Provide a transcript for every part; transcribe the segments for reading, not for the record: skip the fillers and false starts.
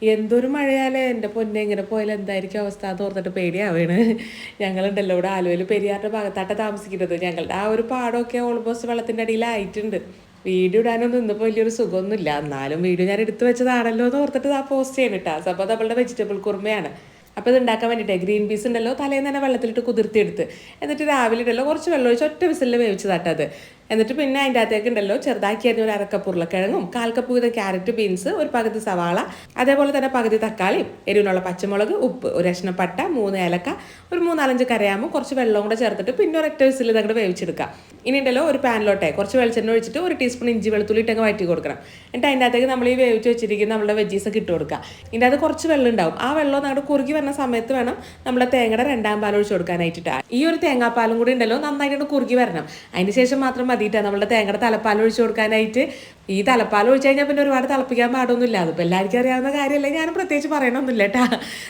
എന്തൊരു മഴയാലേ എൻ്റെ പൊന്നെ ഇങ്ങനെ പോയാൽ എന്തായിരിക്കും അവസ്ഥ എന്ന് ഓർത്തിട്ട് പേടിയാവാണ്. ഞങ്ങളുണ്ടല്ലോ ഇവിടെ ആലുവയിൽ പെരിയാറിൻ്റെ ഭാഗത്തായിട്ട് താമസിക്കുന്നത്. ഞങ്ങളുടെ ആ ഒരു പാടമൊക്കെ ഓൾമോസ്റ്റ് വെള്ളത്തിൻ്റെ അടിയിലായിട്ടുണ്ട്. വീഡിയോ ഇടാനൊന്നും ഇന്നിപ്പോൾ വലിയൊരു സുഖമൊന്നുമില്ല. എന്നാലും വീഡിയോ ഞാൻ എടുത്തു വെച്ചതാണല്ലോ എന്ന് ഓർത്തിട്ട് ആ പോസ്റ്റ് ചെയ്യണിട്ടാ. അപ്പോൾ നമ്മളുടെ വെജിറ്റബിൾ കുറുമയാണ്. അപ്പോൾ ഇത് ഉണ്ടാക്കാൻ വേണ്ടിയിട്ട് ഗ്രീൻ പീസ് ഉണ്ടല്ലോ തലേന്ന് തന്നെ വെള്ളത്തിലിട്ട് കുതിർത്തിയെടുത്ത്, എന്നിട്ട് രാവിലെ ഉണ്ടല്ലോ കുറച്ച് വെള്ളം ഒഴിച്ച് ഒറ്റ വിസിലിൽ വേവിച്ചതാട്ടത്. എന്നിട്ട് പിന്നെ അതിൻ്റെ അകത്തേക്ക് ഉണ്ടല്ലോ ചെറുതാക്കി അരിഞ്ഞ ഒരു അരക്കപ്പ് ഉരുളക്കിഴങ്ങും 1/4 കപ്പ് വീതം ക്യാരറ്റ്, ബീൻസ്, ഒരു പകുതി സവാള, അതേപോലെ തന്നെ പകുതി തക്കാളിയും, എരിവിനുള്ള പച്ചമുളക്, ഉപ്പ്, ഒരു കഷ്ണം പട്ട, 3 ഏലക്ക, ഒരു 3-4 കരയാമ്പും കുറച്ച് വെള്ളവും കൂടെ ചേർത്തിട്ട് പിന്നെ ഒരൊറ്റ വിസിൽ അങ്ങോട്ട് വേവിച്ചെടുക്കുക. ഇനി ഉണ്ടല്ലോ ഒരു പാനിലോട്ടെ കുറച്ച് വെളിച്ചെണ്ണ ഒഴിച്ചിട്ട് 1 ടീസ്പൂൺ ഇഞ്ചി വെളുത്തുള്ളി ഇട്ടങ്ങ് വഴറ്റി കൊടുക്കണം. എന്നിട്ട് അതിൻ്റെ അകത്തേക്ക് നമ്മൾ ഈ വേവിച്ച് വെച്ചിരിക്കുന്ന നമ്മുടെ വെജീസ് ഒക്കെ ഇട്ട് കൊടുക്കുക. ഇതിൻ്റെ അത് കുറച്ച് വെള്ളം ഉണ്ടാവും. ആ വെള്ളം അങ്ങോട്ട് കുറുകി വരുന്ന സമയത്ത് വേണം നമ്മുടെ തേങ്ങയുടെ 2ാം പാൽ ഒഴിച്ച് കൊടുക്കാനായിട്ടിട്ട്. ഈ ഒരു തേങ്ങാപ്പാലും കൂടി ഉണ്ടല്ലോ നന്നായിട്ട് കുറുകി വരണം. അതിന് ശേഷം മാത്രം മതിയിട്ടാണ് നമ്മുടെ തേങ്ങയുടെ തലപ്പാൽ ഒഴിച്ച് കൊടുക്കാനായിട്ട്. ഈ തലപ്പാൽ ഒഴിച്ച് കഴിഞ്ഞാൽ പിന്നെ ഒരുപാട് തിളപ്പിക്കാൻ പാടൊന്നുമില്ല. അതിപ്പോൾ എല്ലാവർക്കും അറിയാവുന്ന കാര്യമല്ല, ഞാൻ പ്രത്യേകിച്ച് പറയണമൊന്നുമില്ല കേട്ടാ.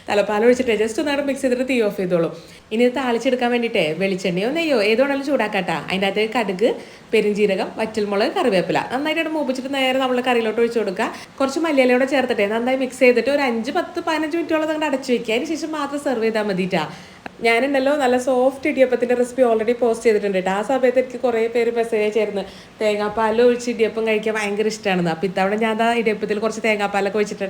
തലപ്പാൽ ഒഴിച്ചിട്ട് ജസ്റ്റ് ഒന്നാണ് മിക്സ് ചെയ്തിട്ട് തീ ഓഫ് ചെയ്തോളൂ. ഇനി താളിച്ചെടുക്കാൻ വേണ്ടിയിട്ട് വെളിച്ചെണ്ണയോ നെയ്യോ ഏതോണെങ്കിലും ചൂടാക്കാട്ടാ. അതിൻ്റെ അകത്തേക്ക് കടുക്, പെരുംജീരകം, വറ്റൽമുളക്, കറിവേപ്പില നന്നായിട്ട് മൂപ്പിച്ചിട്ട് നേരെ നമ്മൾ കറിയിലോട്ട് ഒഴിച്ച് കൊടുക്കുക. കുറച്ച് മല്ലിയിലയോടെ ചേർത്തിട്ട് നന്നായി മിക്സ് ചെയ്തിട്ട് ഒരു 5, 10, 15 മിനിറ്റോളം അങ്ങോട്ട് അടച്ചു വയ്ക്കുക. അതിന് ശേഷം മാത്രം സെർവ് ചെയ്താൽ മതിയിട്ടാ. ഞാനുണ്ടല്ലോ നല്ല സോഫ്റ്റ് ഇടിയപ്പത്തിൻ്റെ റെസിപ്പി ഓൾറെഡി പോസ്റ്റ് ചെയ്തിട്ടുണ്ട് കേട്ടോ. ആ സമയത്ത് എനിക്ക് കുറേ പേര് മെസ്സേജ് അയച്ചിരുന്നു തേങ്ങാപ്പാൽ ഒഴിച്ച് ഇടിയപ്പം കഴിക്കാൻ ഭയങ്കര ഇഷ്ടമാണെന്ന്. അപ്പോൾ ഇത്തവണ ഞാൻ ഇടിയപ്പത്തിൽ കുറച്ച് തേങ്ങാപ്പാലൊക്കെ ഒഴിച്ചിട്ട്